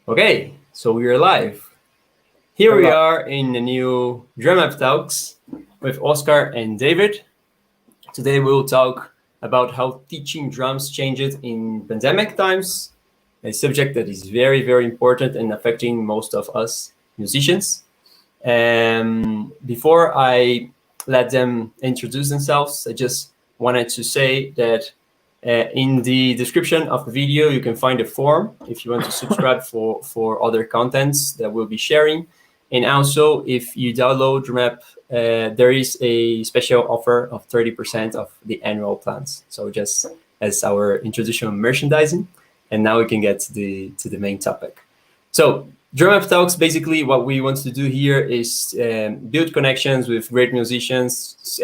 Okay, so we are live. Here we Hello. are in the new Drumap Talks with Oscar and David. Today we will talk about how teaching drums changed in pandemic times, a subject that is very, very important and affecting most of us musicians. Before I let them introduce themselves, I just wanted to say that in the description of the video, you can find a form if you want to subscribe for other contents that we'll be sharing. And also, if you download Drumap, there is a special offer of 30% of the annual plans. So just as our introduction on merchandising, and now we can get to the main topic. So Drumap Talks, basically what we want to do here is build connections with great musicians,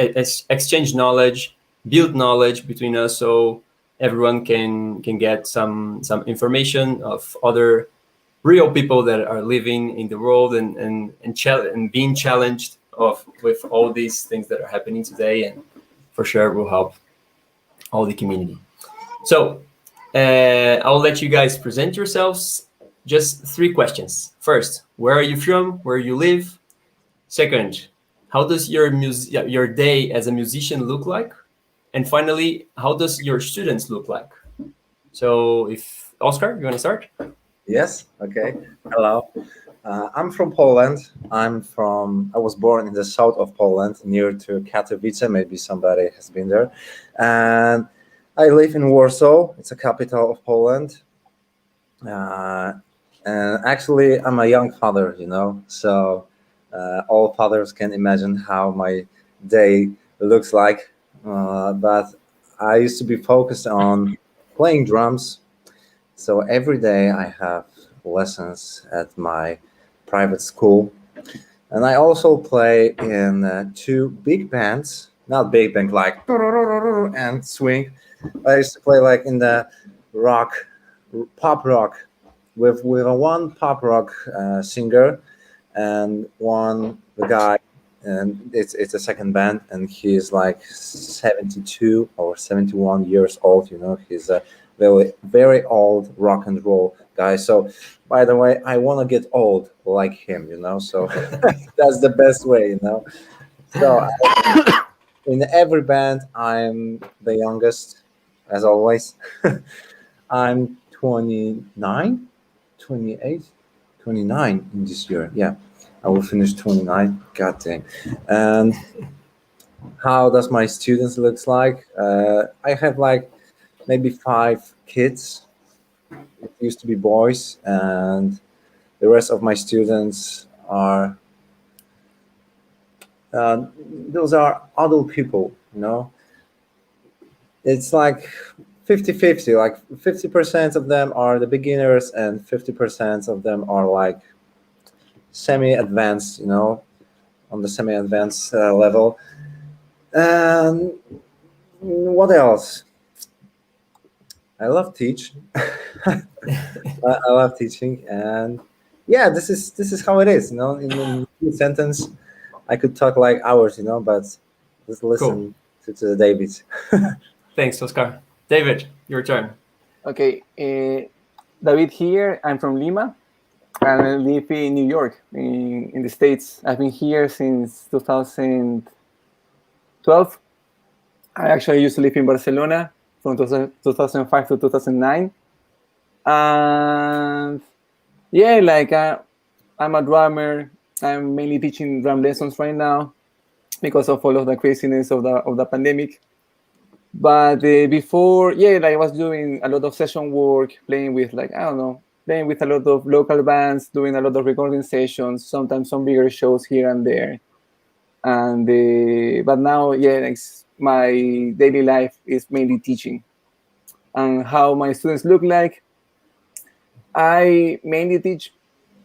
exchange knowledge, build knowledge between us, so everyone can get some information of other real people that are living in the world and being challenged of with all these things that are happening today, and for sure will help all the community. So I'll let you guys present yourselves. Just three questions. First, where are you from? Where you live? Second, how does your day as a musician look like? And finally, how does your students look like? So, if Oscar, you want to start? Yes. Okay. Hello. I'm from Poland. I was born in the south of Poland, near to Katowice. Maybe somebody has been there. And I live in Warsaw. It's a capital of Poland. And actually, I'm a young father, so all fathers can imagine how my day looks like. But I used to be focused on playing drums. So every day I have lessons at my private school. And I also play in two big bands, not big band like and swing. I used to play like in the rock, pop rock, with a one pop rock singer and one the guy, and it's a second band, and he's like 72 or 71 years old. He's a very old rock and roll guy. So, by the way, I want to get old like him. So that's the best way. So in every band, I'm the youngest, as always. I'm 29, 28, 29 in this year. Yeah, I will finish 29. God dang. And how does my students looks like? I have like maybe 5 kids. It used to be boys, and the rest of my students are those are adult people. It's like 50-50, like 50% of them are the beginners and 50% of them are like semi-advanced, on the semi-advanced level. And what else? I love teach. I love teaching, and yeah, this is how it is. In a sentence, I could talk like hours, but just listen to the Davids. Thanks, Oscar. David, your turn. Okay, David here. I'm from Lima, and I live in New York, in the States. I've been here since 2012. I actually used to live in Barcelona from 2005 to 2009. And yeah, like I'm a drummer. I'm mainly teaching drum lessons right now because of all of the craziness of the pandemic. But before, yeah, like I was doing a lot of session work, playing with playing with a lot of local bands, doing a lot of recording sessions, sometimes some bigger shows here and there. And but now, yeah, my daily life is mainly teaching. And how my students look like, I mainly teach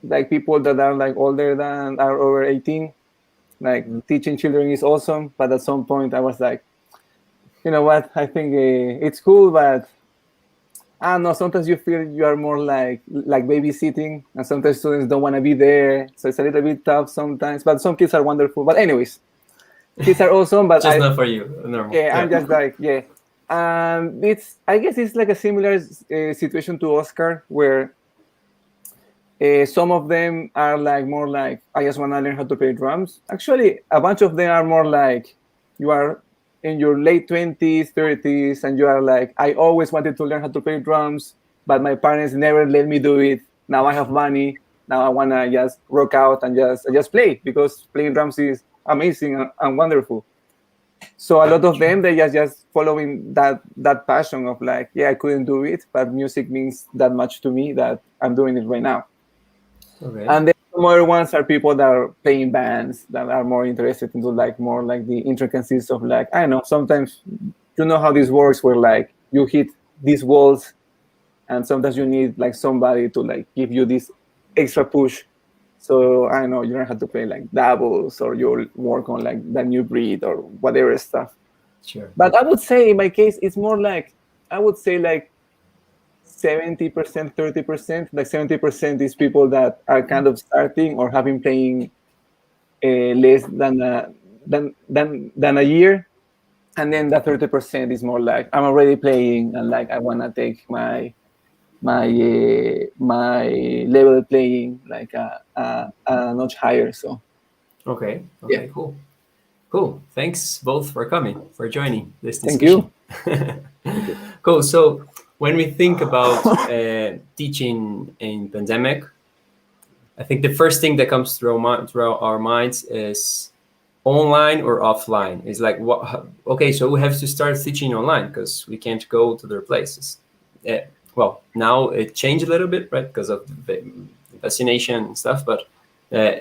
like people that are like older than are over 18. Like teaching children is awesome, but at some point I was like, you know what? I think it's cool, but I don't know. Sometimes you feel you are more like babysitting, and sometimes students don't want to be there, so it's a little bit tough sometimes. But some kids are wonderful. But anyways, kids are awesome. But Just not for you. Normal. yeah, I'm just like yeah. I guess it's like a similar situation to Oscar, where Some of them are like more like I just want to learn how to play drums. Actually, a bunch of them are more like you are in your late 20s, 30s, and you are like, I always wanted to learn how to play drums, but my parents never let me do it. Now I have money. Now I want to just rock out and just play, because playing drums is amazing and wonderful. So a lot of them, they just following that passion of like, yeah, I couldn't do it, but music means that much to me that I'm doing it right now. Okay. And then some other ones are people that are playing bands that are more interested into like more like the intricacies of like, I don't know, sometimes you know how this works, where like you hit these walls and sometimes you need like somebody to like give you this extra push. So I don't know, you learn how to play like doubles, or you'll work on like the new breed or whatever stuff. Sure. But I would say in my case, it's more like, I would say like 70%, 30%. Like 70% is people that are kind of starting or have been playing less than a year, and then the 30% is more like I'm already playing and like I want to take my level of playing like a notch higher. So Okay. yeah, Cool. Thanks both for coming, for joining this thank discussion. you. Cool. So when we think about teaching in pandemic, I think the first thing that comes through our minds is online or offline. It's like, what? Okay, so we have to start teaching online because we can't go to their places. Well, now it changed a little bit, right, because of the vaccination and stuff. But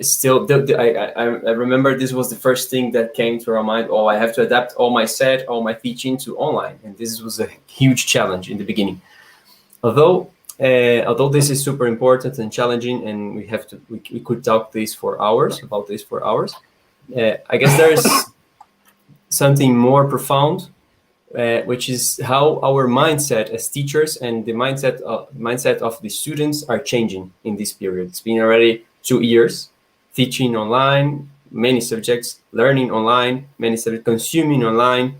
still, I remember this was the first thing that came to our mind. Oh, I have to adapt all my teaching to online, and this was a huge challenge in the beginning. Although this is super important and challenging, and we could talk about this for hours. I guess there's something more profound, which is how our mindset as teachers and the mindset of the students are changing in this period. It's been already 2 years teaching online, many subjects, learning online, many subjects, consuming online,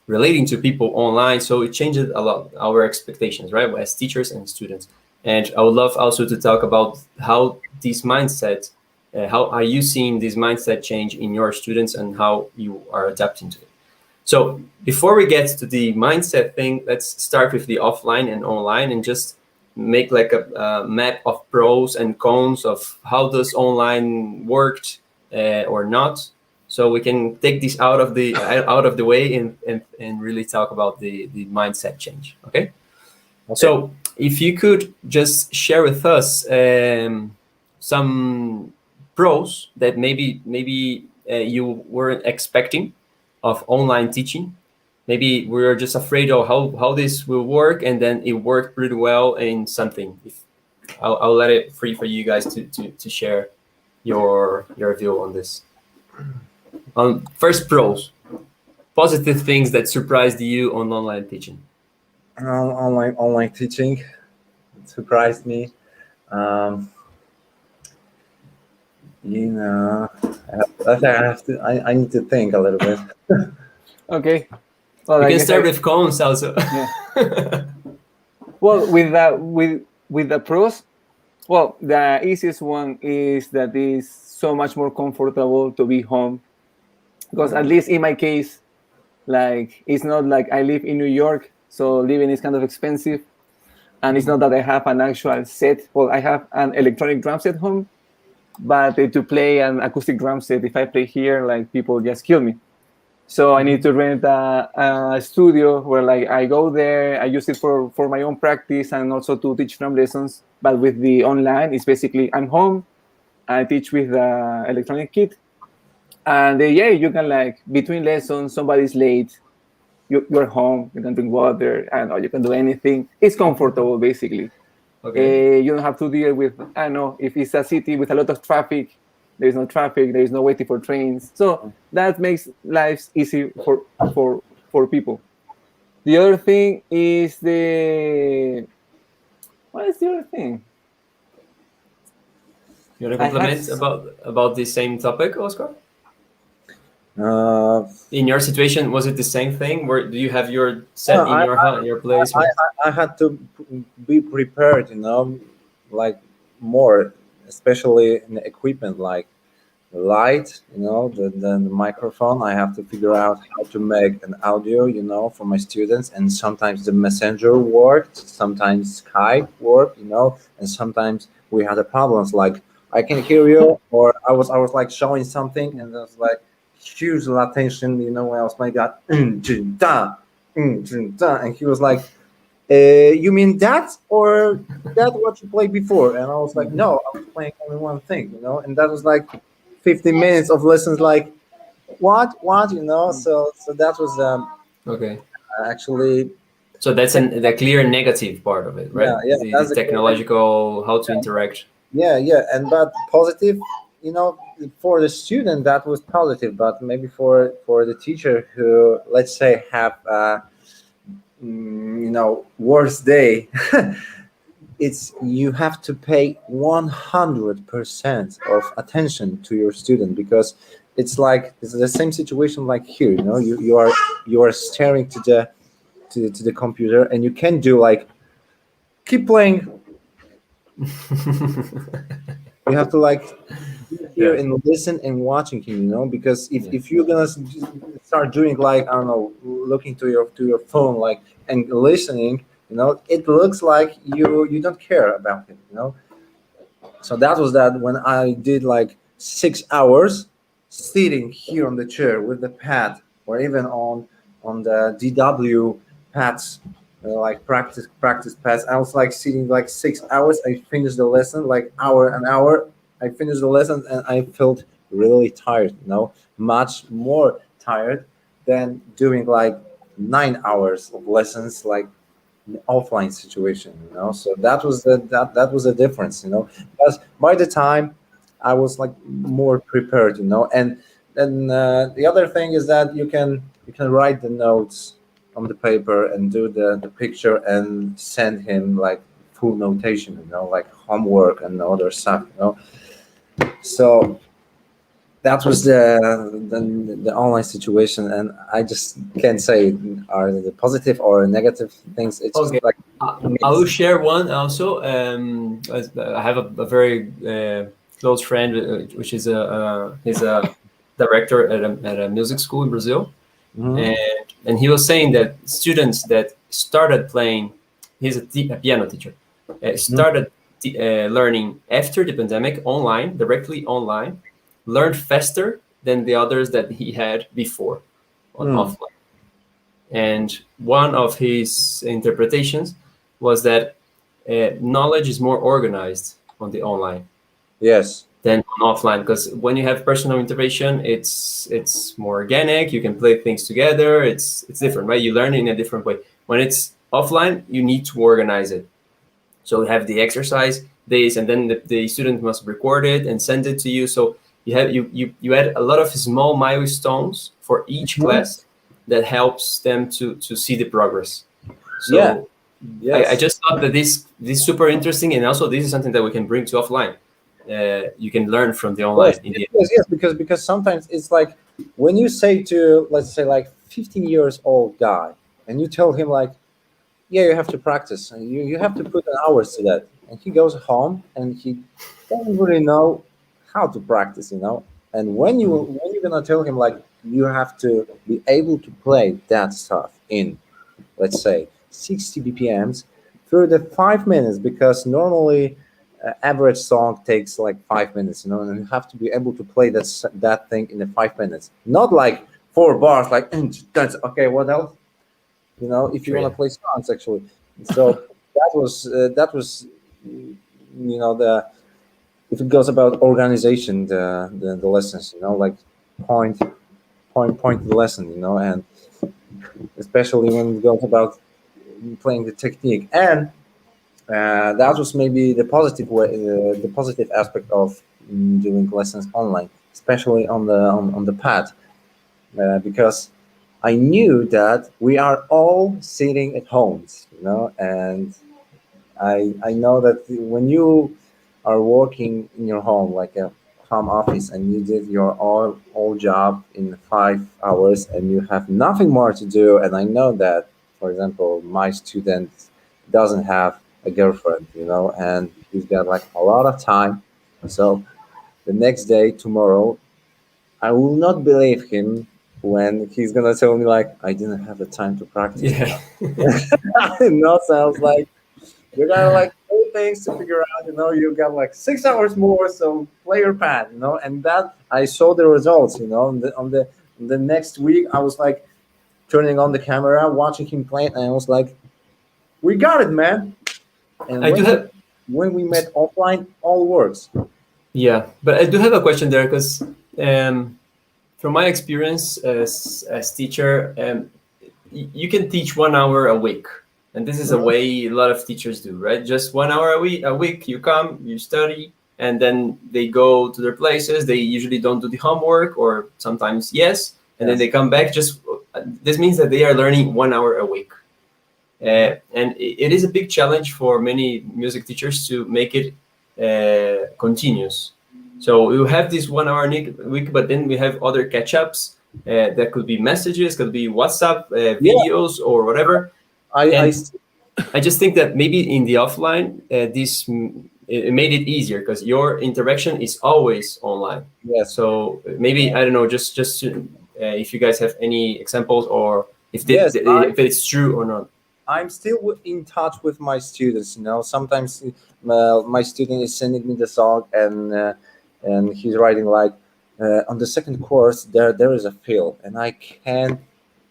relating to people online. So it changes a lot our expectations, right, as teachers and students. And I would love also to talk about how this mindset, how are you seeing this mindset change in your students and how you are adapting to it. So before we get to the mindset thing, let's start with the offline and online and just make like a map of pros and cons of how does online worked or not. So we can take this out of the way and really talk about the mindset change. Okay. So if you could just share with us some pros that maybe you weren't expecting of online teaching. Maybe we're just afraid of how this will work, and then it worked pretty well in something. I'll let it free for you guys to share your view on this. First, pros, positive things that surprised you on online teaching. Online teaching surprised me. You know, I need to think a little bit. Okay. Well, We I can guess start with cons also. Yeah. Well, with the pros, well, the easiest one is that it's so much more comfortable to be home, because at least in my case, like it's not like I live in New York, so living is kind of expensive, and it's not that I have an actual set. Well, I have an electronic drum set home, but to play an acoustic drum set, if I play here, like people just kill me. So I need to rent a studio where like I go there, I use it for my own practice and also to teach drum lessons. But with the online, it's basically I'm home, I teach with the electronic kit, and yeah, you can like between lessons, somebody's late, you're home, you can drink water, I don't know, you can do anything. It's comfortable basically. Okay. You don't have to deal with, I don't know, if it's a city with a lot of traffic, there is no traffic, there is no waiting for trains. So that makes lives easy for people. The other thing is what is the other thing? You want to I had compliment about the same topic, Oscar? Uh, In your situation, was it the same thing? Where do you have your set well, in your place? I had to be prepared, like more, especially in the equipment like the light, the microphone. I have to figure out how to make an audio, for my students. And sometimes the messenger worked, sometimes Skype worked, and sometimes we had the problems like I can hear you, or I was like showing something, and there's like huge latency, when I was like that, and he was like, you mean that, or that what you played before? And I was like, no, I was playing only one thing, and that was like 15 minutes of lessons, like what, so that was Okay. actually, So that's the clear negative part of it, yeah, right? yeah, The that's the technological, how to interact. yeah, and but positive, for the student that was positive, but maybe for the teacher who, let's say, have worst day, it's you have to pay 100% of attention to your student, because it's the same situation like here, you are staring to the computer, and you can do like keep playing. You have to like be here Yeah. and listen and watching him, because if, Yeah. if you're gonna start doing like, I don't know, looking to your phone, like, and listening, it looks like you don't care about him, so that was that when I did like 6 hours sitting here on the chair with the pad, or even on the DW pads, like practice pads. I was like sitting like 6 hours. I finished the lesson like an hour. I finished the lesson and I felt really tired. Much more tired than doing like 9 hours of lessons, like offline situation, so that was the difference, because by the time I was like more prepared, and then the other thing is that you can write the notes on the paper and do the picture and send him like full notation, like homework and other stuff, so that was the online situation, and I just can't say are the positive or negative things. It's just Okay. like I will share one also. I have a very close friend, which is he's a director at a music school in Brazil, Mhm. and he was saying that students that started playing, he's a piano teacher, started learning after the pandemic online, directly online, learned faster than the others that he had before on Mm. offline. And one of his interpretations was that knowledge is more organized on the online Yes. than on offline, because when you have personal intervention, it's more organic. You can play things together. It's different, right? You learn in a different way. When it's offline, you need to organize it. So you have the exercise days, and then the student must record it and send it to you. So you add a lot of small milestones for each Mhm. class that helps them to see the progress. Yeah. So I Yes. just thought that this is super interesting, and also this is something that we can bring to offline. You can learn from the Yes. online in Yes. the Yes. Yes. Because sometimes it's like when you say to, let's say, like 15 years old guy, and you tell him like, yeah, you have to practice, and you have to put an hours to that, and he goes home and he doesn't really know how to practice, and when you're gonna tell him like you have to be able to play that stuff in, let's say, 60 bpms through the 5 minutes, because normally average song takes like 5 minutes, and you have to be able to play that thing in the 5 minutes, not like 4 bars, like that's okay, what else, if you sure, want yeah. to play songs actually. So that was the if it goes about organization, the lessons, like point point the lesson, and especially when it goes about playing the technique, and that was maybe the positive way, the positive aspect of doing lessons online, especially on the pad, because I knew that we are all sitting at homes, and I know that when you are working in your home, like a home office, and you did your all job in 5 hours, and you have nothing more to do, and I know that, for example, my student doesn't have a girlfriend, and He's got like a lot of time. So the next day, tomorrow, I will not believe him when he's gonna tell me like I didn't have the time to practice. Yeah. No, sounds like you got like three things to figure out. You got like 6 hours more, so play your pad. And that I saw the results. On the next week, I was like turning on the camera, watching him play, and I was like, "We got it, man!" And I do have when we met offline, all works. Yeah, but I do have a question there because from my experience as teacher, you can teach 1 hour a week, and this is a way a lot of teachers do, right? Just 1 hour a week, you come, you study, and then they go to their places. They usually don't do the homework, or sometimes yes, and then Yes. they come back. Just this means that they are learning 1 hour a week. And it is a big challenge for many music teachers to make it continuous. So we have this 1 hour week, but then we have other catch-ups that could be messages, could be WhatsApp Yeah. videos or whatever. I And I just think that maybe in the offline, it made it easier because your interaction is always online. yes. So maybe I don't know, just if you guys have any examples or if Yes, if it's true or not. I'm still in touch with my students. Sometimes my student is sending me the song, and he's writing like, on the second chorus there is a fill, and I can't.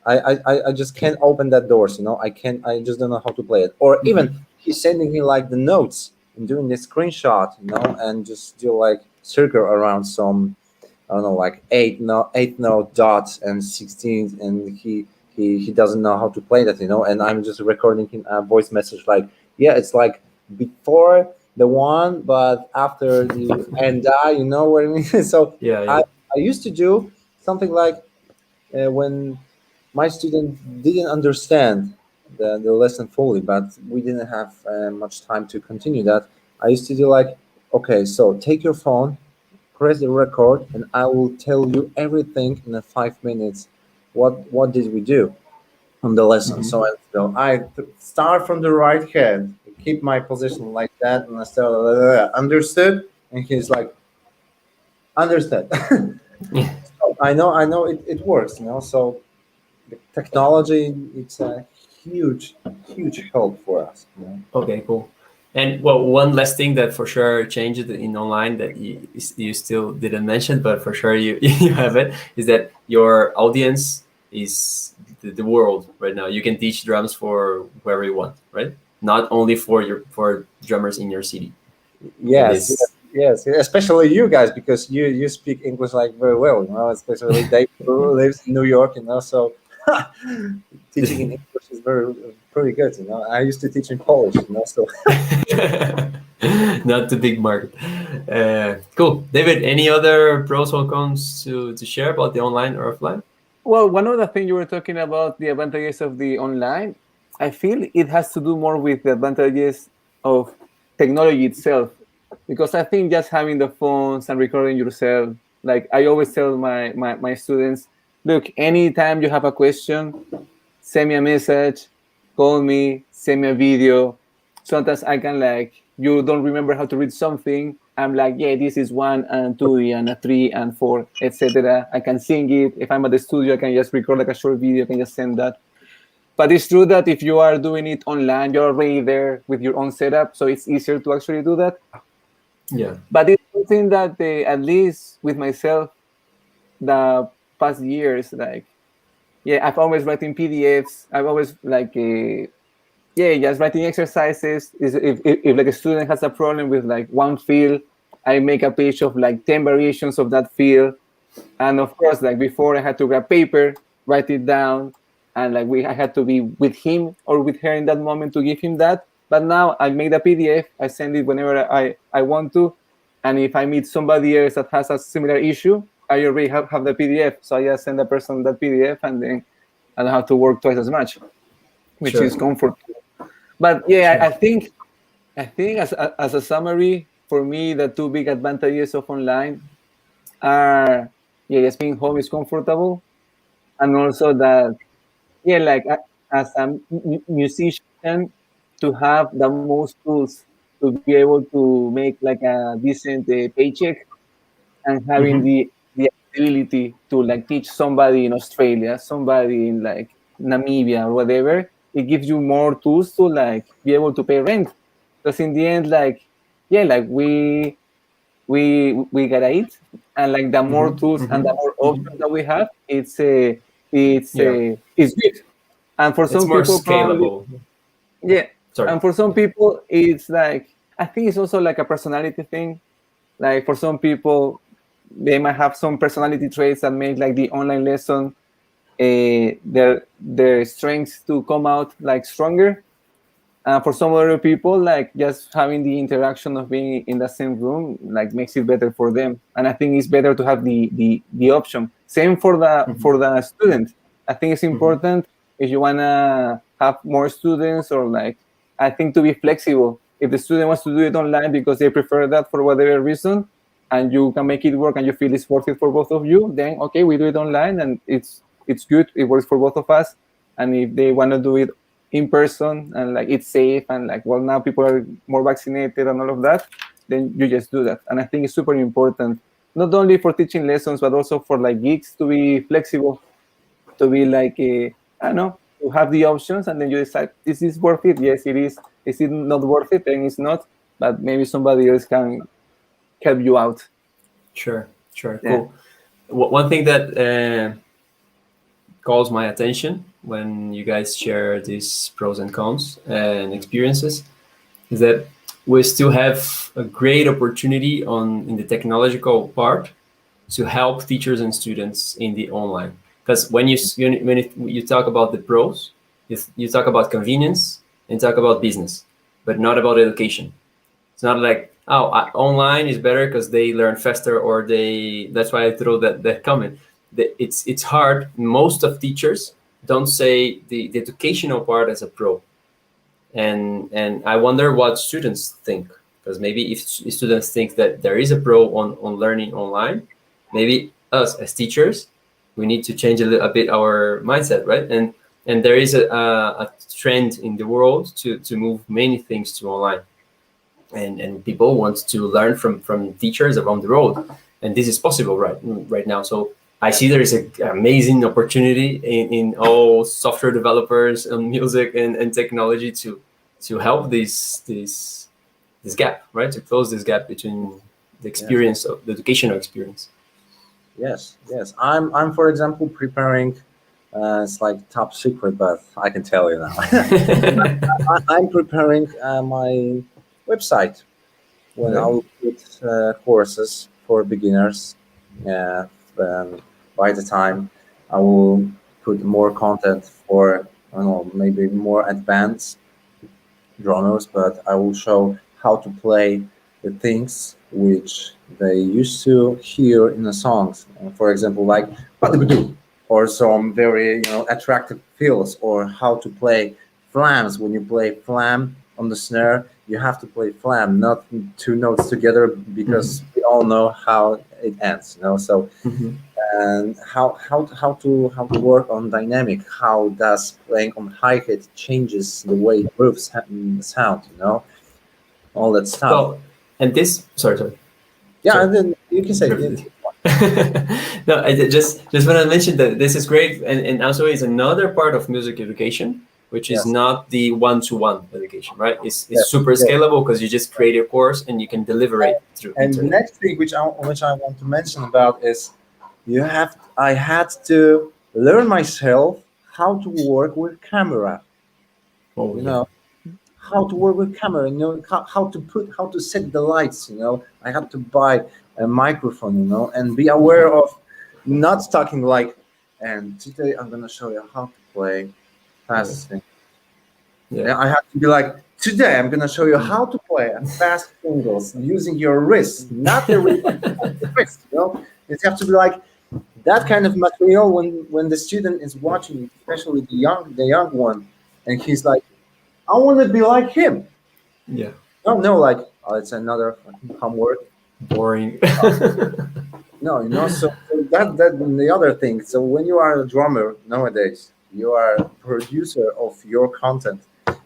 I just can't open that doors. I can't. I just don't know how to play it. Or even he's sending me like the notes and doing the screenshot. And just do like circle around some, I don't know, like eight note dots and 16, and he doesn't know how to play that, and I'm just recording him a voice message like, yeah, it's like before the one, but after the and you know what I mean. So Yeah, I, yeah. I used to do something like, when my student didn't understand the lesson fully, but we didn't have much time to continue that. I used to do like, okay, so take your phone, press the record, and I will tell you everything in a 5 minutes. What did we do on the lesson? So I start from the right hand, keep my position like that, and I start, understood, and he's like, understood. Yeah. So I know it works. So the technology, it's a huge help for us. Okay, cool. And well, one last thing that for sure changed in online that you still didn't mention, but for sure you you have it, is that your audience is the world right now. You can teach drums for whoever you want, right? Not only for drummers in your city. It Yes, is. yes, especially you guys, because you speak English like very well. Especially Dave who lives in New York. So teaching in English is very pretty good. I used to teach in Polish. So Not the big market. Cool, David. Any other pros or cons to share about the online or offline? Well, one of the things you were talking about, the advantages of the online, I feel it has to do more with the advantages of technology itself. Because I think just having the phones and recording yourself, like I always tell my students, look, anytime you have a question, send me a message, call me, send me a video. Sometimes I can like, you don't remember how to read something. I'm like, yeah, this is 1 and 2 and a 3 and 4, etc. I can sing it. If I'm at the studio, I can just record like a short video, I can just send that. But it's true that if you are doing it online, you're already there with your own setup, so it's easier to actually do that. Yeah. But it's something that at least with myself, the past years, like, yeah, I've always writing PDFs. I've always like, yeah, just writing exercises. Is if like a student has a problem with like one field, I make a page of like 10 variations of that field. And of course, like before, I had to grab paper, write it down, and like I had to be with him or with her in that moment to give him that. But now I made a PDF. I send it whenever I want to, and if I meet somebody else that has a similar issue, I already have the PDF. So I just send the person that PDF, and then I don't have to work twice as much, which Sure. is comfortable. But yeah, Sure. I think as a summary, for me, the two big advantages of online are, yeah, just being home is comfortable, and also that, yeah, like as a musician, to have the most tools to to be able to make like a decent paycheck, and having Mhm. the ability to like teach somebody in Australia, somebody in like Namibia or whatever, it gives you more tools to like be able to pay rent. Because in the end, like yeah, like we gotta eat, and like the more Mhm. tools and the Mhm. more Mhm. options that we have, Yeah, it's good. And for it's some more people, probably scalable. yeah. Sorry. And for some people, it's like I think it's also like a personality thing. Like for some people, they might have some personality traits that make like the online lesson their strengths to come out like stronger. For some other people, like just having the interaction of being in the same room like makes it better for them. And I think it's better to have the option. Same Mhm. for the student. I think it's Mhm. important if you wanna have more students, or like I think to be flexible. If the student wants to do it online because they prefer that for whatever reason, and you can make it work and you feel it's worth it for both of you, then okay, we do it online and it's good. It works for both of us. And if they want to do it in person and like it's safe, and like well now people are more vaccinated and all of that, then you just do that. And I think it's super important, not only for teaching lessons but also for like gigs, to be flexible, to be like I don't know, to have the options, and then you decide, is this worth it? Yes, it is it not worth it? Then it's not, but maybe somebody else can help you out. Sure. Sure. Yeah. Cool. One thing that calls my attention when you guys share these pros and cons and experiences is that we still have a great opportunity on in the technological part to help teachers and students in the online. Because when you talk about the pros, you talk about convenience and talk about business, but not about education. It's not like, oh, online is better because they learn faster, or they. That's why I throw that comment. It's hard. Most of teachers don't say the educational part as a pro, and I wonder what students think, because maybe if students think that there is a pro on learning online, maybe us as teachers, we need to change a bit our mindset, right? And there is a trend in the world to move many things to online, and people want to learn from teachers around the world, and this is possible right now. So I see there is an amazing opportunity in all software developers and music and technology to help this gap, right? To close this gap between the Yes, experience of the educational experience. yes, yes. I'm for example preparing. It's like top secret, but I can tell you now. I'm preparing my website when I Okay. will put courses for beginners. Yeah, by the time I will put more content for, I don't know, maybe more advanced drummers, but I will show how to play the things which they used to hear in the songs. For example, like or some very attractive fills, or how to play flams. When you play flam on the snare, you have to play flam, not two notes together, Mhm. because we all know how it ends. So Mhm. and how to work on dynamic, how does playing on hi-hat changes the way grooves sound, all that stuff. Well, and this, sorry, Yeah, sorry. and then you can say Interrupted it. this. No, I just want to mention that this is great, and also is another part of music education, which is Yes, not the one-to-one education, right? It's yes, super yes. scalable because you just create a course and you can deliver it through And the internet. next thing which I want to mention about is I had to learn myself how to work with camera. Oh You yeah. know, how to work with camera, how to set the lights. I had to buy a microphone, and be aware of not talking like, and today I'm gonna show you how to play Yeah. fast thing. Yeah. Yeah, I have to be like, today I'm gonna show you how to play a fast singles using your wrist, not the wrist. It have to be like that kind of material when the student is watching, especially the young one, and he's like, I want to be like him. Yeah. No, no, like, oh, it's another fucking homework. Boring. No, so that the other thing. So when you are a drummer nowadays, you are a producer of your content.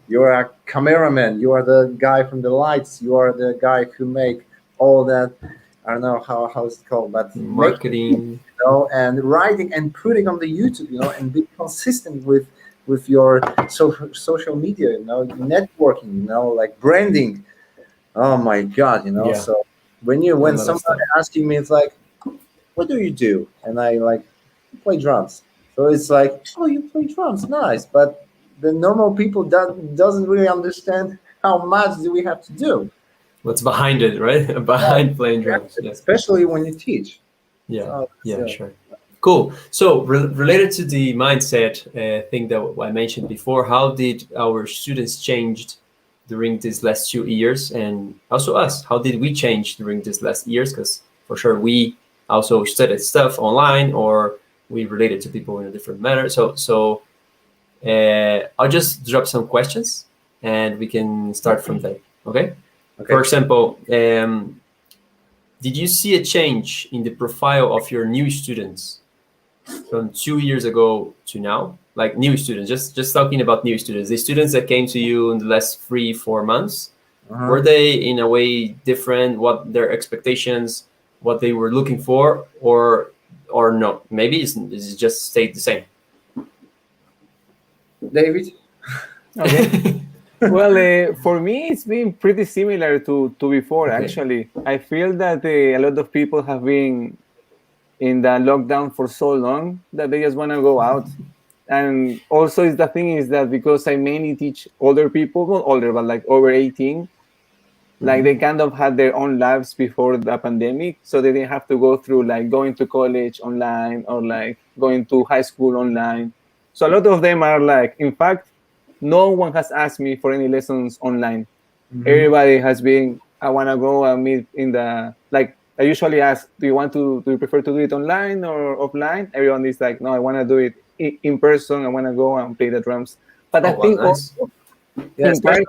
you're a cameraman, you are the guy from the lights, you are the guy who make all that. I don't know how it's called, but Marketing. and writing and putting on the YouTube, and be consistent with your social media, networking, like branding. Oh my God, Yeah. So A when lot of somebody stuff. asking me, it's like, what do you do? And I like play drums. So it's like, oh, you play drums, nice. But the normal people doesn't really understand how much do we have to do. What's behind it, right? Behind playing drums. Yeah. Especially when you teach. Yeah. So, Yeah. Sure. Cool. So related to the mindset thing that I mentioned before, how did our students changed during these last 2 years, and also us? How did we change during these last years? Because for sure we also studied stuff online, or we related to people in a different manner. So I'll just drop some questions, and we can start from there. Okay. okay. For example, did you see a change in the profile of your new students from 2 years ago to now? Like new students, just talking about new students, the students that came to you in the last 3-4 months, were they in a way different? What their expectations, what they were looking for, or no? Maybe it's just stayed the same. David? Okay. Well, for me, it's been pretty similar to before. Okay. Actually, I feel that a lot of people have been in the lockdown for so long that they just want to go out. And also, is the thing is that because I mainly teach older people, not older, but like over 18, like they kind of had their own lives before the pandemic, so they didn't have to go through like going to college online or like going to high school online. So a lot of them are like, in fact, no one has asked me for any lessons online. Everybody has been, I want to go and meet in the, like, I usually ask, do you prefer to do it online or offline? Everyone is like, no, I want to do it in person. I want to go and play the drums. But I Oh, well, think nice. also, Yeah, in part,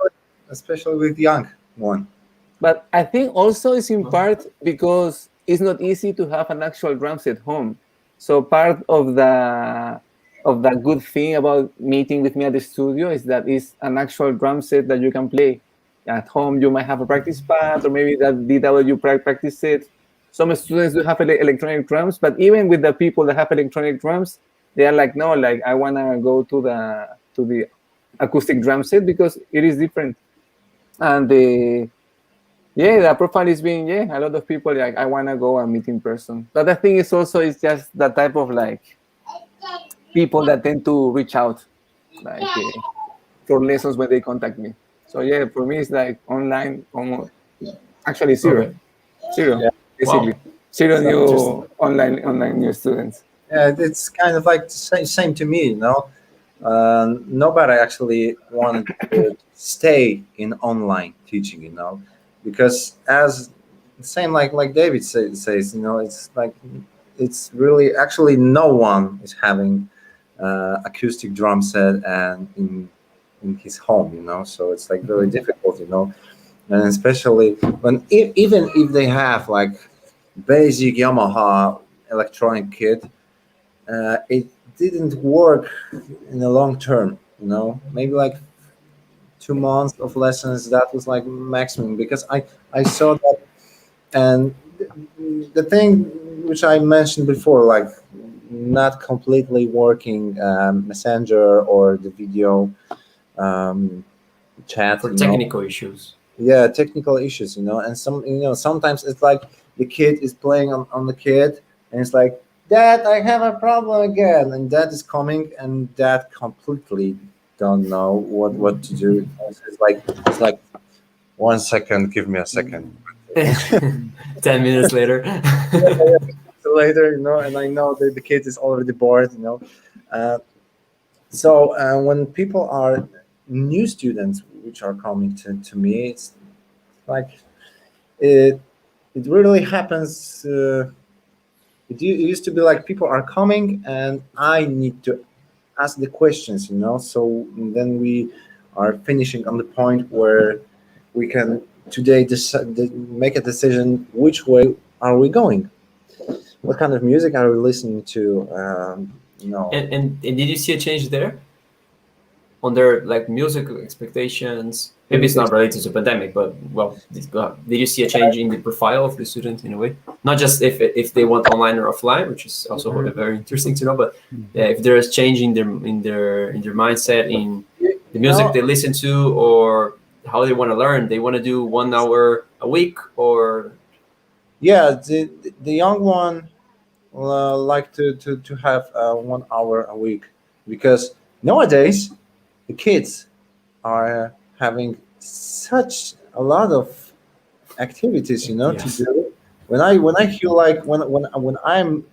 especially with young one. but I think also it's in part because it's not easy to have an actual drum set home. So part of the good thing about meeting with me at the studio is that it's an actual drum set that you can play. At home, you might have a practice pad or maybe that DW practice set. Some students do have electronic drums, but even with the people that have electronic drums, they are like, no, like I wanna go to the acoustic drum set because it is different. And yeah, the profile is being, a lot of people like, I want to go and meet in person. But the thing is also, it's just the type of like people that tend to reach out like for lessons when they contact me. So yeah, for me, it's like online, almost actually zero, Okay. zero, Yeah. basically. Wow. Zero So new online new students. yeah, it's kind of like the same to me, Nobody actually wanted to stay in online teaching, because as same like David says, it's like it's really actually no one is having acoustic drum set and in his home, So it's like very difficult, and especially when even if they have like basic Yamaha electronic kit, it didn't work in the long term. Maybe like 2 months of lessons. That was like maximum because I saw that, and the thing which I mentioned before, like not completely working messenger or the video chat, For technical issues. yeah, technical issues, and sometimes it's like the kid is playing on the kid and it's like, Dad, I have a problem again, and Dad is coming and Dad completely don't know what to do. It's like 1 second, give me a second. 10 minutes later. Later, and I know that the kid is already bored, so when people are new students which are coming to me, it's like it it really happens. It used to be like people are coming and I need to ask the questions, So then we are finishing on the point where we can today make a decision which way are we going, what kind of music are we listening to, And did you see a change there? on their like musical expectations? Maybe it's not related to pandemic, but well, did you see a change in the profile of the student in a way? Not just if they want online or offline, which is also very interesting to know, but yeah, if there is change in their mindset, in the music they listen to, or how they want to learn. They want to do 1 hour a week, or Yeah, the young one like to have 1 hour a week, because nowadays the kids are having such a lot of activities, to Yes. do. When I feel like when I'm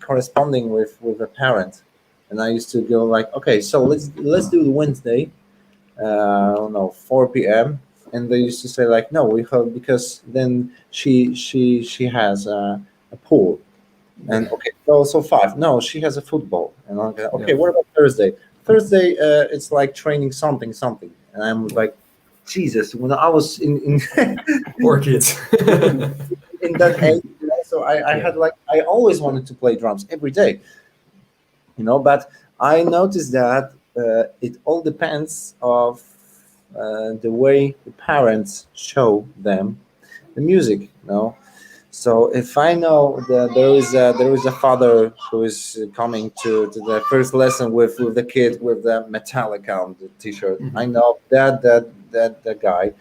corresponding with a parent, and I used to go like, okay, so let's do the Wednesday, I don't know, 4 p.m. And they used to say like, no, we have, because then she has a pool. And okay, so 5. No, she has a football. And okay, Yeah. what about Thursday? Thursday, it's like training something. And I'm like, Jesus, when I was in Poor kids. in that age, so I had like, I always wanted to play drums every day, but I noticed that it all depends of the way the parents show them the music, So if I know that there is a father who is coming to the first lesson with the kid with the Metallica on the T-shirt, I know that guy,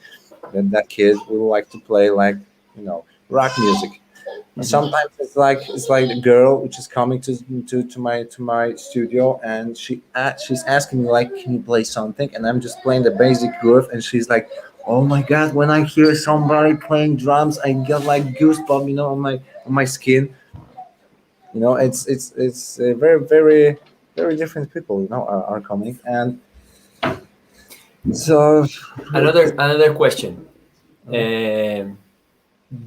that kid will like to play like, rock music. Sometimes it's like the girl which is coming to my studio, and she's asking me like, can you play something? And I'm just playing the basic groove, and she's like, oh my god, when I hear somebody playing drums, I get like goosebumps, on my skin. It's very, very, very different people, are coming. And so Another question.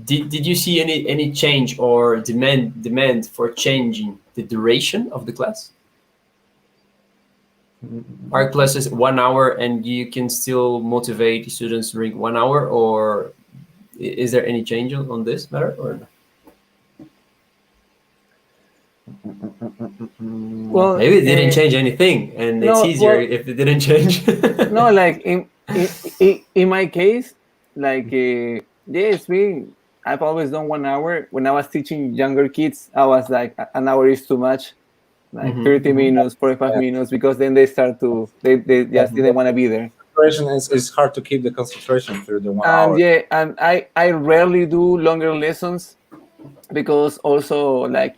Did you see any change or demand for changing the duration of the class? Our class is 1 hour, and you can still motivate students during 1 hour, or is there any change on this matter, or no? Well, Maybe it didn't change anything, and it's no, easier well, if it didn't change. no, like in my case, like yes, I've always done 1 hour. When I was teaching younger kids, I was like, an hour is too much, like 30 minutes, 45 minutes, because then they start to they just didn't want to be there. concentration is hard to keep the concentration through the 1 And hour. yeah, and I rarely do longer lessons, because also like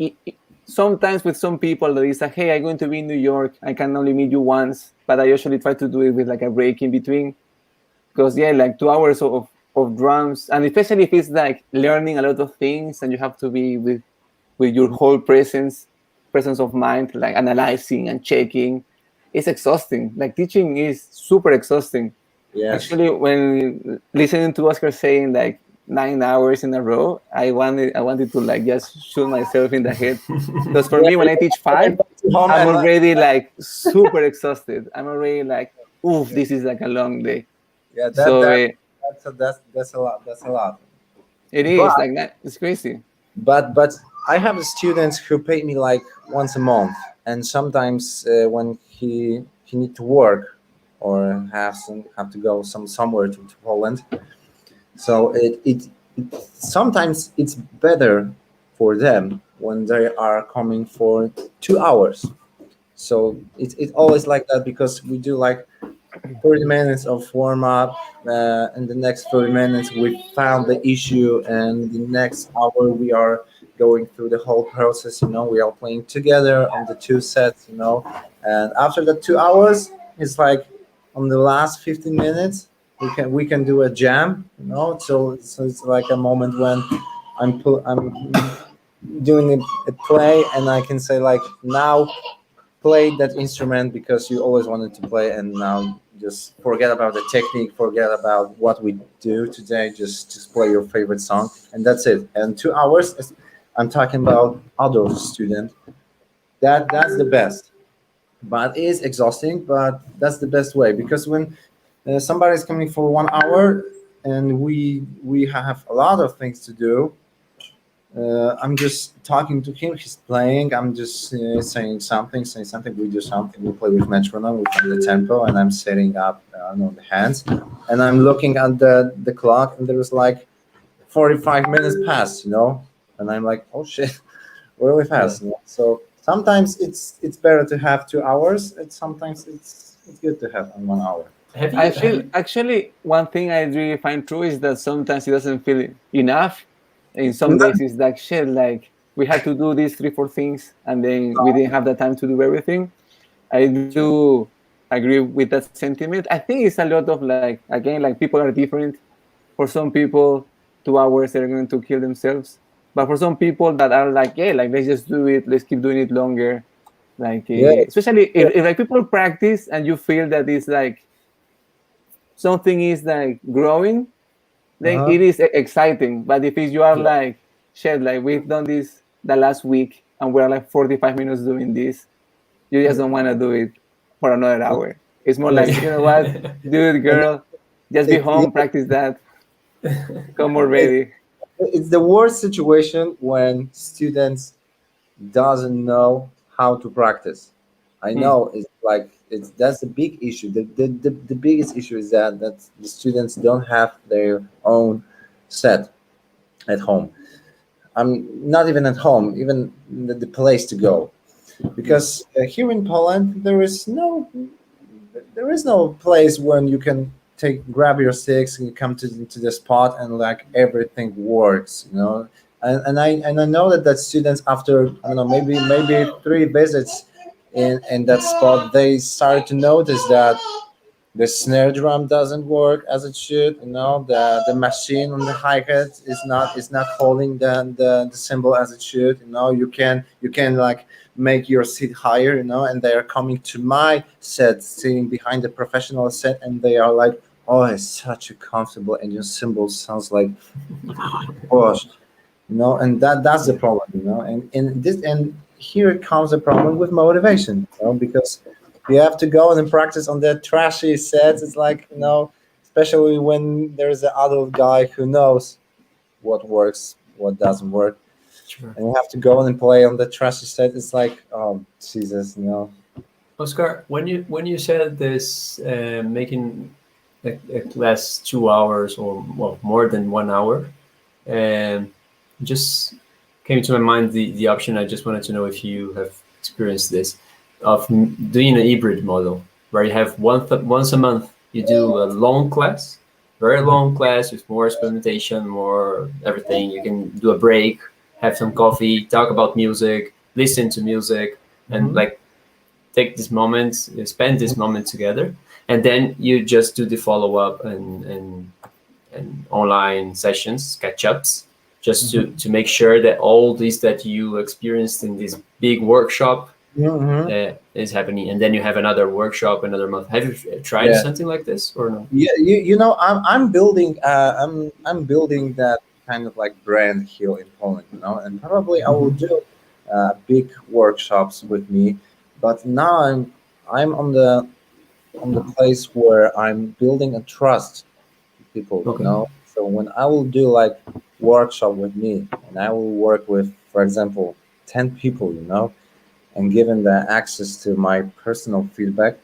sometimes with some people that is like, hey, I'm going to be in New York, I can only meet you once, but I usually try to do it with like a break in between, because yeah, like 2 hours of drums, and especially if it's like learning a lot of things and you have to be with your whole presence of mind, like analyzing and checking, it's exhausting. Like teaching is super exhausting. Yes. Actually, when listening to Oscar saying like 9 hours in a row, I wanted to like just shoot myself in the head, because for me, when I teach 5, I'm already like super exhausted. I'm already like, oof, this is like a long day. Yeah, So that's a lot. That's a lot. it But is like that. It's crazy. but I have students who pay me like once a month, and sometimes when he need to work or have to go somewhere to Poland. So it sometimes it's better for them when they are coming for 2 hours. So it's always like that, because we do like 30 minutes of warm up, and the next 30 minutes we found the issue, and the next hour we are going through the whole process. We are playing together on the two sets. And after the 2 hours, it's like on the last 15 minutes we can do a jam. So it's like a moment when I'm doing a play, and I can say like, now play that instrument because you always wanted to play, and now just forget about the technique, forget about what we do today, just play your favorite song, and that's it. And 2 hours, I'm talking about adult student, that's the best. But it is exhausting, but that's the best way, because when somebody is coming for 1 hour and we have a lot of things to do, I'm just talking to him. He's playing. I'm just saying something. We do something. We play with metronome. We play the tempo, and I'm setting up on the hands, and I'm looking at the clock, and there was like 45 minutes past, and I'm like, oh shit, really fast. So sometimes it's better to have 2 hours, and sometimes it's good to have 1 hour. I feel actually one thing I really find true is that sometimes it doesn't feel enough. In some days, it's like shit. Like we had to do these 3, 4 things, and then we didn't have the time to do everything. I do agree with that sentiment. I think it's a lot of like again, like people are different. For some people, 2 hours they're going to kill themselves. But for some people that are like, yeah, like let's just do it. Let's keep doing it longer. Like Yeah, especially yeah. if like people practice and you feel that it's like something is like growing, then Uh-huh. it is exciting. But if it's, you are like, shit, like we've done this the last week and we're like 45 minutes doing this, you just don't want to do it for another hour. It's more like, you know what, dude, And girl, just be it, home, practice that, come it, already. it's the worst situation when students doesn't know how to practice. I Hmm. know it's like it's that's the big issue. The biggest issue is that the students don't have their own set at home. I'm not even at home, even the place to go, because here in Poland there is no place when you can grab your sticks and you come to the spot and like everything works. And I know that students, after I don't know, maybe 3 visits in that spot, they start to notice that the snare drum doesn't work as it should. The machine on the hi-hat is not holding the cymbal as it should. You can like make your seat higher. And they are coming to my set, sitting behind the professional set, and they are like, oh, it's such a comfortable, and your cymbal sounds like, gosh. And that's the problem. And here comes the problem with motivation. Because you have to go and practice on the trashy sets. It's like, especially when there's an adult guy who knows what works, what doesn't work, Sure. and you have to go and play on the trashy set. It's like, oh Jesus. Oscar, when you said this, making a class 2 hours or well more than 1 hour, and just came to my mind the option. I just wanted to know if you have experienced this of doing an hybrid model where you have once a month you do a long class, very long class with more experimentation, more everything. You can do a break, have some coffee, talk about music, listen to music, and Mhm. like take this moment, spend this moment together, and then you just do the follow up and online sessions, catch ups, just to make sure that all this that you experienced in this big workshop Mhm. is happening, and then you have another workshop another month. Have you tried Yeah. something like this or no? Yeah, I'm building I'm building that kind of like brand here in Poland, and probably I will Mm-hmm. do big workshops with me, but now I'm on the place where I'm building a trust with people, Okay. So when I will do like workshop with me, and I will work with, for example, 10 people, and given the access to my personal feedback,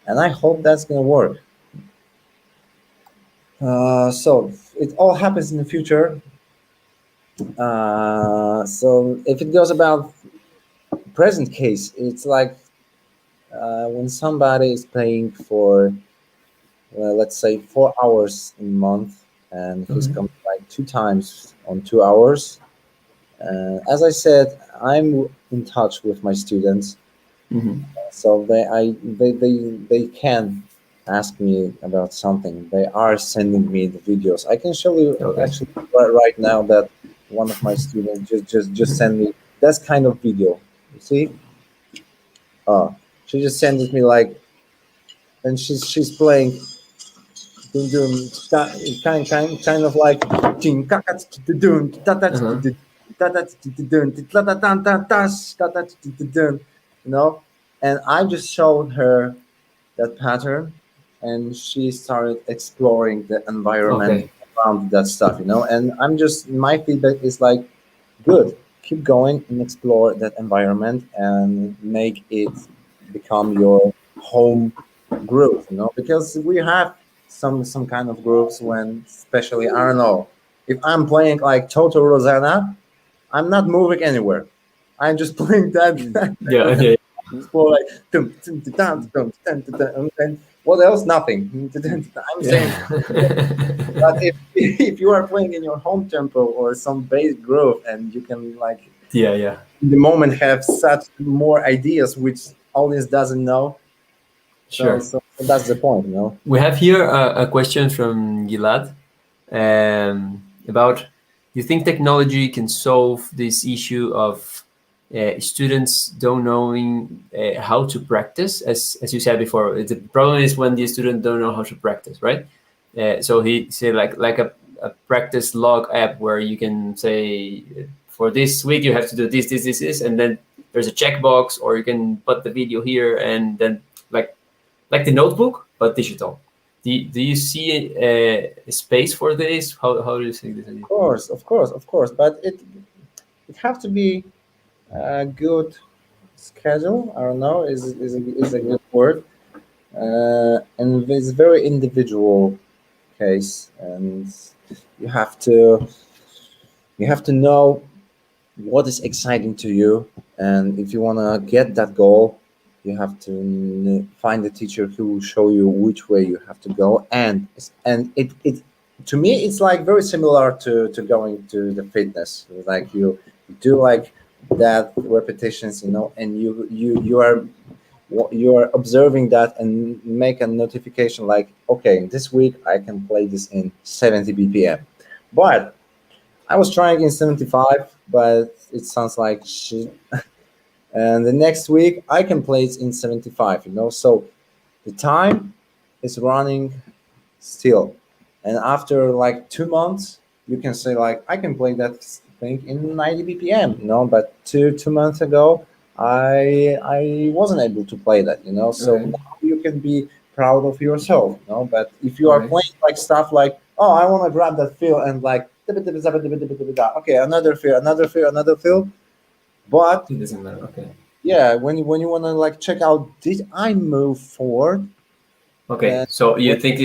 and I hope that's gonna work. So it all happens in the future. So if it goes about present case, it's like when somebody is playing for, let's say, 4 hours in a month, and he's Okay. coming like 2 times on 2 hours. As I said, I'm in touch with my students, Mm-hmm. so they can ask me about something. They are sending me the videos. I can show you Okay. actually right now that one of my students just sent me that kind of video. You see, she just sent it me like, and she's playing, doing that kind of like, Uh-huh. you know, and I just showed her that pattern, and she started exploring the environment Okay. around that stuff, you know. And I'm just, my feedback is like, good, keep going and explore that environment and make it become your home group, you know, because we have some kind of groups when, especially, I don't know, if I'm playing like Toto Rosanna, I'm not moving anywhere. I'm just playing that Yeah, yeah, explore like dum, dum, dum, dum, dum, dum, dum, dum, and what else? Nothing. I'm saying, but if you are playing in your home tempo or some bass groove, and you can like yeah, yeah. in the moment have such more ideas which audience doesn't know. So, Sure. so that's the point, you know. We have here a question from Gilad about, you think technology can solve this issue of students don't knowing how to practice? As you said before, the problem is when the student don't know how to practice, right? So he said like a practice log app where you can say, for this week you have to do this, and then there's a checkbox, or you can put the video here, and then like the notebook but digital. Do you see a space for this? How do you see this idea? Of course, of course, of course, but it have to be a good schedule. I don't know, is a good word, and it's very individual case, and you have to you have to know what is exciting to you, and if you want to get that goal, you have to find a teacher who will show you which way you have to go, and it to me it's like very similar to going to the fitness, like you do like that repetitions, you know, and you are observing that and make a notification like, okay, this week I can play this in 70 bpm, but I was trying in 75, but it sounds like shit. And the next week I can play it in 75, you know. So the time is running still. And after like 2 months, you can say like, I can play that thing in 90 BPM, you know, but two months ago, I wasn't able to play that, you know. So Okay. now you can be proud of yourself, you know. But if you are Okay. playing like stuff like, oh, I want to grab that feel and like, okay, another feel. But It doesn't matter. Okay. yeah, when you want to like check out, did I move forward? Okay. And So you when, think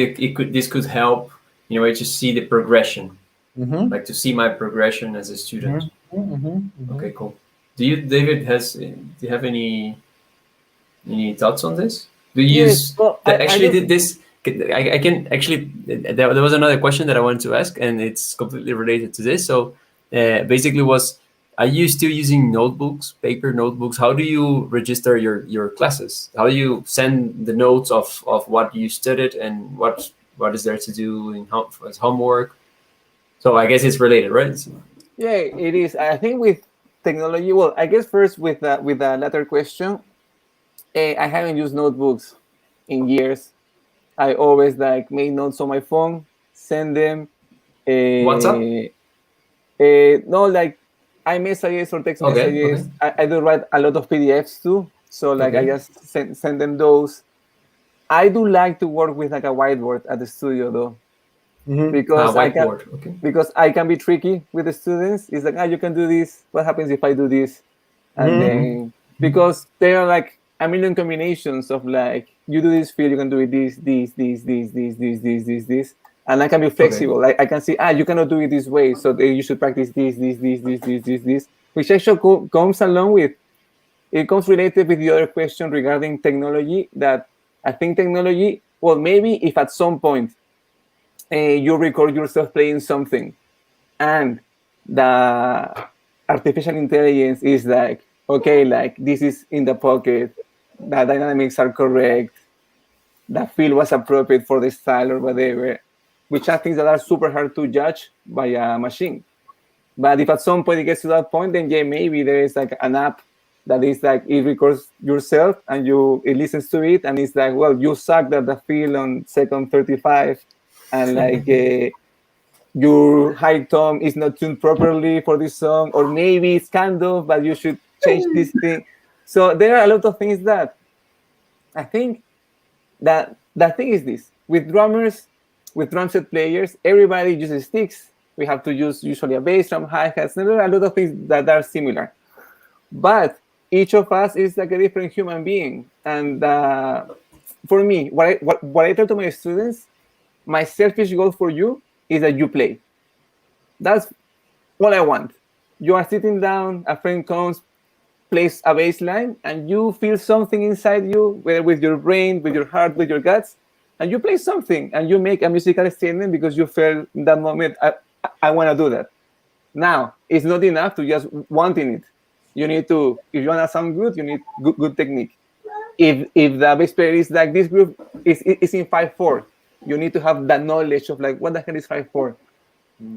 this could help in a way to see the progression, mm-hmm, like to see my progression as a student. mm-hmm, mm-hmm, mm-hmm. Okay, cool. Do you, David, do you have any thoughts on this? Do you Yes, use well, I actually don't. this? I can actually. There was another question that I wanted to ask, and it's completely related to this. So, basically, are you still using notebooks, paper notebooks? How do you register your classes? How do you send the notes of what you studied and what is there to do in as homework? So I guess it's related, right? Yeah, it is. I think with technology, well, I guess first with the latter question, I haven't used notebooks in years. I always like make notes on my phone, send them. WhatsApp. No, like iMessages or text Okay. Okay. messages. I do write a lot of PDFs too, so like I Okay. just send them those. I do like to work with like a whiteboard at the studio though, Mm-hmm. because Whiteboard. Okay. I can be tricky with the students. It's like, you can do this. What happens if I do this? And Mm-hmm. then because there are like a million combinations of like, you do this field, you can do it this, and I can be Okay. flexible. Like I can say, you cannot do it this way, so then you should practice this, which actually comes along with, it comes related with the other question regarding technology. That I think technology, well, maybe if at some point you record yourself playing something, and the artificial intelligence is like, okay, like this is in the pocket, the dynamics are correct, the feel was appropriate for the style or whatever, which are things that are super hard to judge by a machine. But if at some point it gets to that point, then yeah, maybe there is like an app that is like, it records yourself and it listens to it, and it's like, well, you sucked at the feel on second 35, and like your high tone is not tuned properly for this song, or maybe it's kind of, but you should change this thing. So there are a lot of things that I think, that the thing is this with drummers. with drum set players, everybody uses sticks. We have to use usually a bass drum, hi-hats, and there are a lot of things that are similar. But each of us is like a different human being. And for me, what I tell to my students, my selfish goal for you is that you play. That's all I want. You are sitting down, a friend comes, plays a bass line, and you feel something inside you, whether with your brain, with your heart, with your guts, and you play something, and you make a musical statement because you felt in that moment, I want to do that. Now, it's not enough to just wanting it. You need to, if you want to sound good, you need good technique. If the bass player is like this group is in 5/4, you need to have that knowledge of like what the hell is 5/4.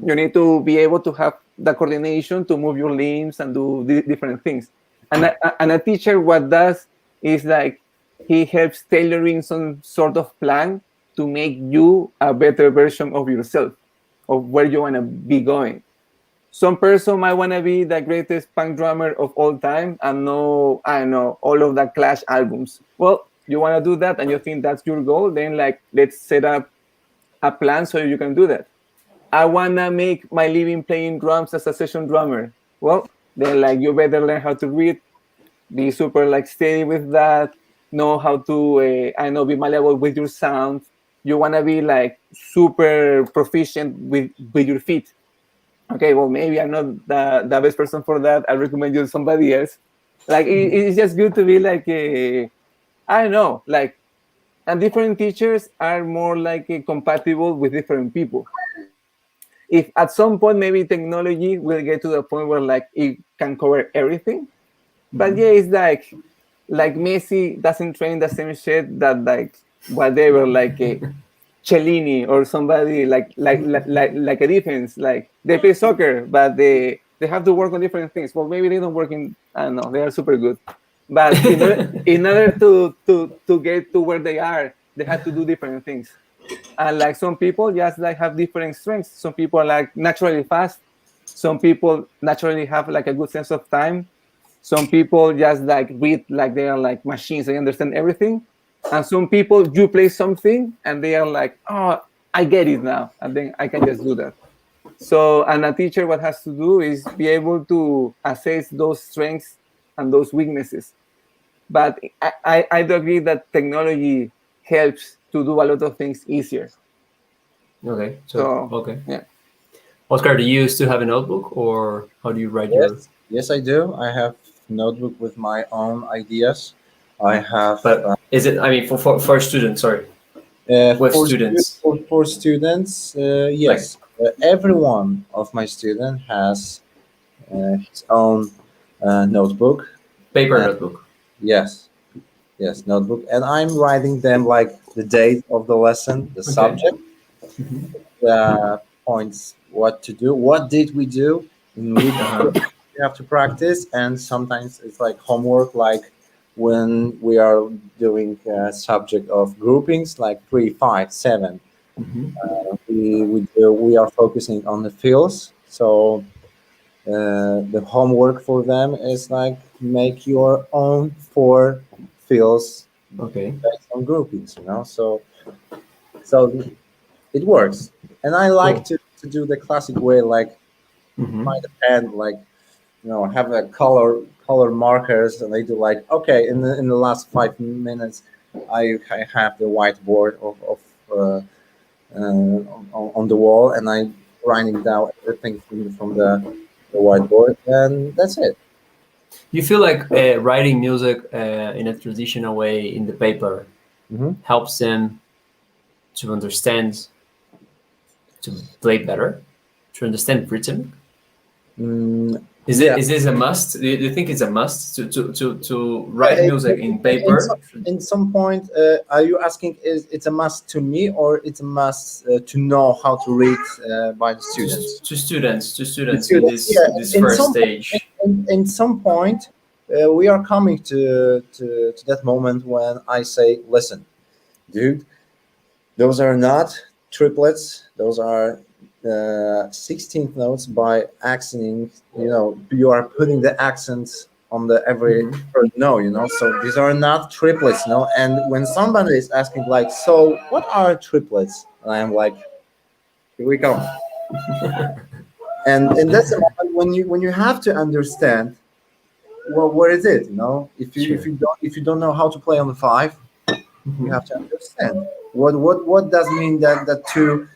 You need to be able to have the coordination to move your limbs and do different things. And a teacher, what does is like he helps tailoring some sort of plan to make you a better version of yourself, of where you want to be going. Some person might want to be the greatest punk drummer of all time and know, I don't know, all of the Clash albums. Well, you want to do that and you think that's your goal, then like let's set up a plan so you can do that. I want to make my living playing drums as a session drummer. Well, then like you better learn how to read, be super like steady with that, know how to, I know, be malleable with your sound. You want to be like super proficient with your feet. Okay, well, maybe I'm not the best person for that. I recommend you somebody else. Like, it's just good to be like, I don't know, like, and different teachers are more like compatible with different people. If at some point maybe technology will get to the point where like it can cover everything, but yeah, it's like Messi doesn't train the same shit that like whatever like Cellini or somebody like a defense. Like they play soccer, but they have to work on different things. Well, maybe they don't work in. I don't know. They are super good, but in order to get to where they are, they have to do different things. And like some people just like have different strengths. Some people are like naturally fast. Some people naturally have like a good sense of time. Some people just like read like they are like machines. They understand everything. And some people, you play something and they are like, oh, I get it now. And then I can just do that. So, and a teacher, what has to do is be able to assess those strengths and those weaknesses. But I do agree that technology helps to do a lot of things easier. Okay. So okay. yeah. Oscar, do you still have a notebook, or how do you write your? Yes, I do. I have notebook with my own ideas. I have. But is it? I mean, for students, sorry. With students. For students, yes. Every one of my students has his own notebook. Paper notebook. Yes, notebook, and I'm writing them like the date of the lesson, the subject, the points, what to do, what did we do, in which we have to practice, and sometimes it's like homework, like when we are doing a subject of groupings, like 3, 5, 7. We are focusing on the fields, so the homework for them is like make your own 4 fields based on groupings, so it works. And I like to do the classic way, like find a pen, like have a color markers, and they do like, okay, in the last 5 minutes I have the whiteboard of on the wall, and I writing down everything from the whiteboard, and that's it. You feel like writing music in a traditional way in the paper helps them to understand, to play better, to understand rhythm? Is this a must? Do you think it's a must to write music in paper? In some point, are you asking it's a must to me, or it's a must to know how to read by the students? To students in this first stage. In some point, we are coming to that moment when I say, listen, dude, those are not triplets. Those are 16th notes by accenting. You are putting the accents on the every first note. So these are not triplets, And when somebody is asking, like, so what are triplets? and I'm like, here we go. And that's the moment when you have to understand, well, what is it? If you don't know how to play on the 5, you have to understand what does mean that two,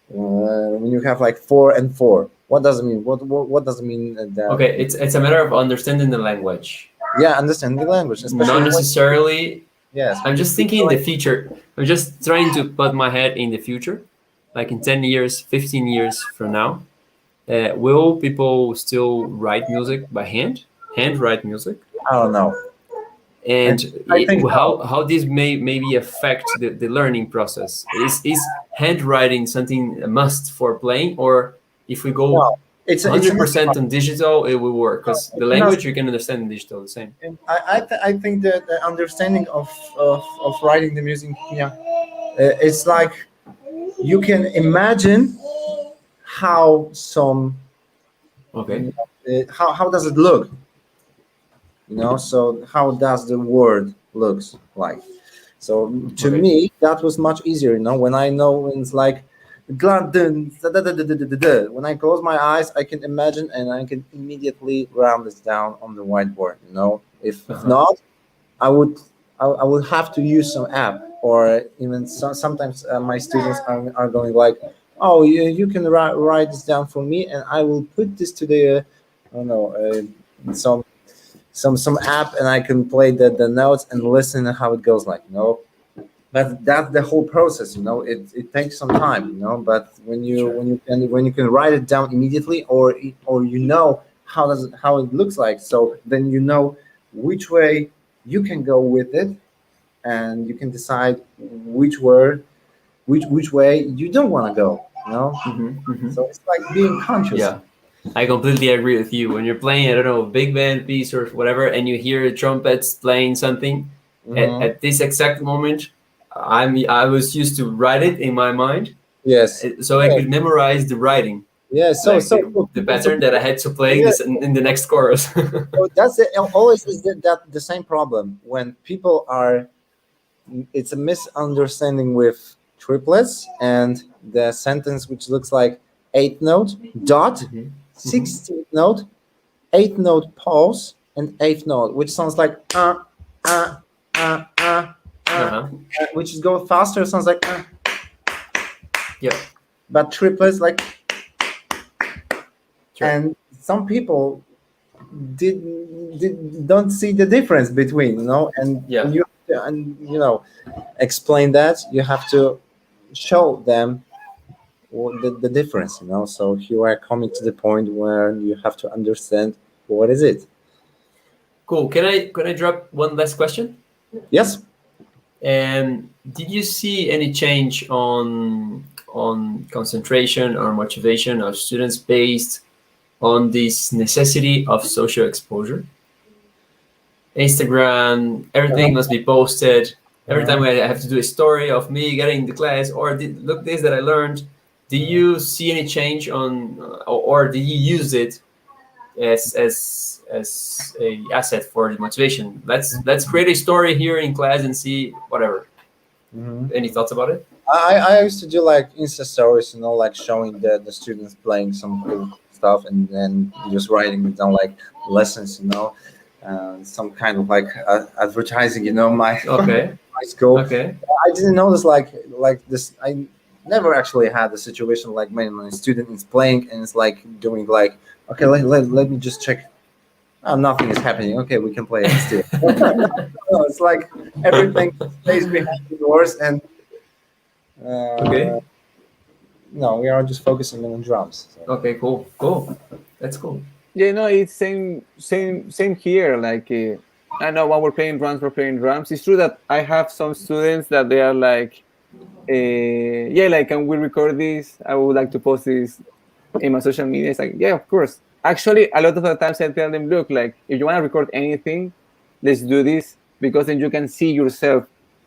when you have like 4 and 4, what does it mean? What does it mean that? Okay, it's a matter of understanding the language. Yeah, understanding the language, especially not necessarily. Yes, I'm just thinking in the future. I'm just trying to put my head in the future, like in 10 years, 15 years from now. Will people still write music by hand write music? I don't know. And I think how this maybe affect the learning process? Is handwriting something a must for playing, or if we go No, it's 100% on digital, it will work? Because the language you can understand in digital the same. I think that the understanding of writing the music, it's like you can imagine how some Okay. how does it look, so how does the word looks like. So to Okay. me that was much easier, when I know it's like when I close my eyes I can imagine and I can immediately round this down on the whiteboard. If not, I would have to use some app, or even sometimes my students are going like, oh, you can write this down for me and I will put this to the I don't know, some app, and I can play the notes and listen to how it goes like. But that's the whole process. It takes some time. But when you can write it down immediately, or how it looks like, so then which way you can go with it, and you can decide which way you don't want to go. So it's like being conscious. Yeah, I completely agree with you. When you're playing, I don't know, a big band piece or whatever, and you hear trumpets playing something, at this exact moment, I was used to write it in my mind, Yes. so I could memorize the writing. Yeah. So the pattern that I had to play in the next chorus. So that's always is that the same problem when people are. It's a misunderstanding with triplets and the sentence which looks like 8th note dot, 16th note, 8th note pause, and 8th note, which sounds like which is go faster, sounds like Yeah. But triplets like Sure. And some people don't see the difference between, and explain that. You have to show them the difference, so you are coming to the point where you have to understand what is it. Cool. Can I drop one last question? Yes. Did you see any change on concentration or motivation of students based on this necessity of social exposure? Instagram, everything must be posted. Every time I have to do a story of me getting the class, or look this that I learned. Do you see any change on, or do you use it as a asset for the motivation? Let's create a story here in class and see whatever. Any thoughts about it? I used to do like Insta stories, like showing the students playing some cool stuff, and then just writing it down like lessons, some kind of like advertising, my my school. Okay. I didn't notice like this. I never actually had a situation like my student is playing and it's like doing like, okay, let me just check. Oh, nothing is happening. Okay, we can play it still. No, it's like everything stays behind the doors, and Okay. no, we are just focusing on the drums. So. Okay, cool. That's cool. Yeah, it's same here. Like I know when we're playing drums. It's true that I have some students that they are like, like, can we record this? I would like to post this in my social media. It's like, yeah, of course. Actually, a lot of the times I tell them, look, like, if you want to record anything, let's do this, because then you can see yourself,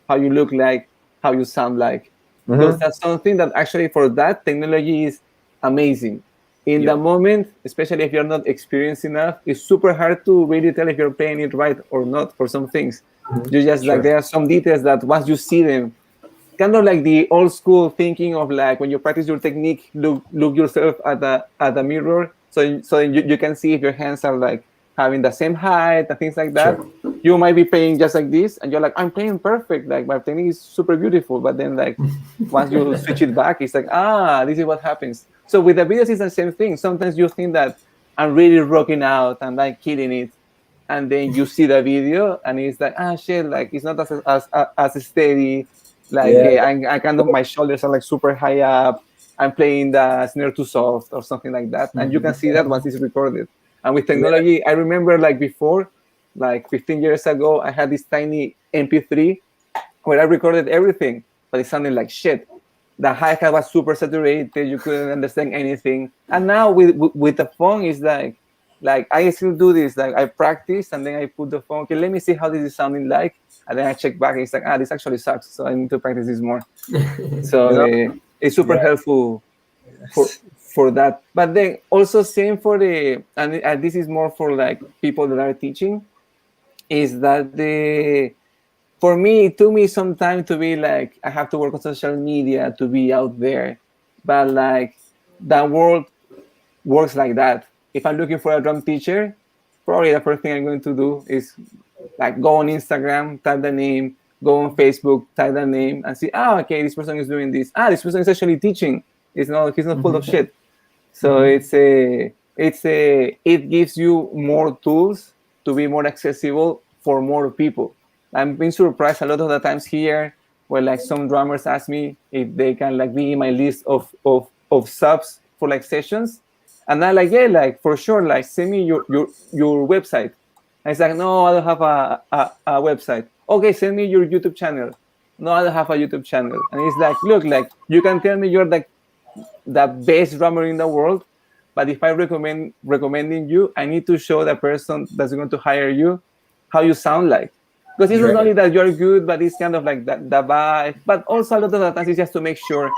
how you look like, how you sound like. Because that's something that actually for that, technology is amazing. In the moment, especially if you're not experienced enough, it's super hard to really tell if you're playing it right or not for some things. You just like, there are some details that once you see them, kind of like the old school thinking of like when you practice your technique, look yourself at the mirror, so you can see if your hands are like having the same height and things like that. Sure. You might be playing just like this, and you're like, I'm playing perfect, like my technique is super beautiful. But then like once you switch it back, it's like, this is what happens. So with the videos, it's the same thing. Sometimes you think that I'm really rocking out and like killing it, and then you see the video and it's like, shit, like it's not as steady. Like I kind of, my shoulders are like super high up. I'm playing the snare too soft or something like that, and you can see that once it's recorded. And with technology, I remember like before, like 15 years ago, I had this tiny MP3 where I recorded everything, but it sounded like shit. The hi-hat was super saturated. You couldn't understand anything. And now with the phone, it's like I still do this. Like I practice and then I put the phone. Okay, let me see how this is sounding like, and then I check back. It's like, this actually sucks. So I need to practice this more. So it's super helpful for that. But then also same for and this is more for like people that are teaching, is that for me, it took me some time to be like, I have to work on social media to be out there. But like the world works like that. If I'm looking for a drum teacher, probably the first thing I'm going to do is like go on Instagram, type the name, go on Facebook, type the name, and see, okay, this person is doing this. This person is actually teaching. He's not full of shit. So it gives you more tools to be more accessible for more people. I'm being surprised a lot of the times here where like some drummers ask me if they can like be in my list of subs for like sessions. And I'm like, yeah, like for sure, like send me your website. And it's like, no, I don't have a website. Okay, send me your YouTube channel. No, I don't have a YouTube channel. And it's like, look, like you can tell me you're like the best drummer in the world, but if I recommending you, I need to show the person that's going to hire you how you sound like. Because it's not only that you're good, but it's kind of like the vibe. But also a lot of the times it's just to make sure,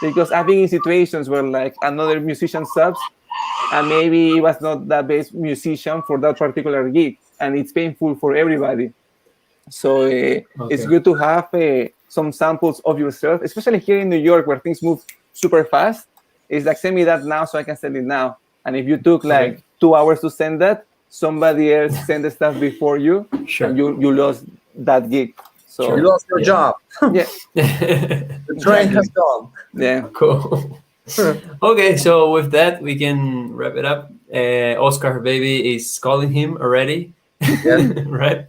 because I've been in situations where like another musician subs, and maybe he was not the best musician for that particular gig, and it's painful for everybody. So it's good to have some samples of yourself, especially here in New York where things move super fast. It's like, send me that now so I can send it now. And if you took like 2 hours to send that, somebody else sent the stuff before you, and you lost that gig. So you lost your job. Yeah. The train has gone. Yeah. Cool. Okay, so with that, we can wrap it up. Oscar baby is calling him already. Right?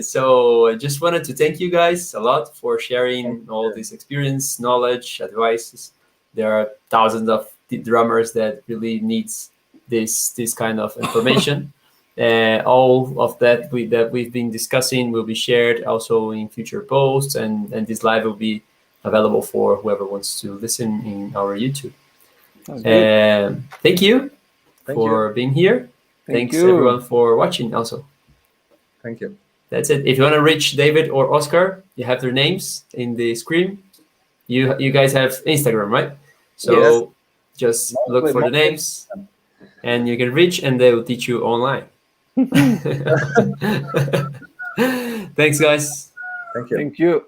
So I just wanted to thank you guys a lot for sharing all this experience, knowledge, advices. There are thousands of drummers that really needs this kind of information. All of that we've been discussing will be shared also in future posts, and this live will be available for whoever wants to listen in our YouTube. Thank you for being here. Thanks everyone for watching also. Thank you. That's it. If you want to reach David or Oscar, you have their names in the screen. You guys have Instagram, right? So just look for the names and you can reach, and they will teach you online. Thanks, guys. Thank you. Thank you.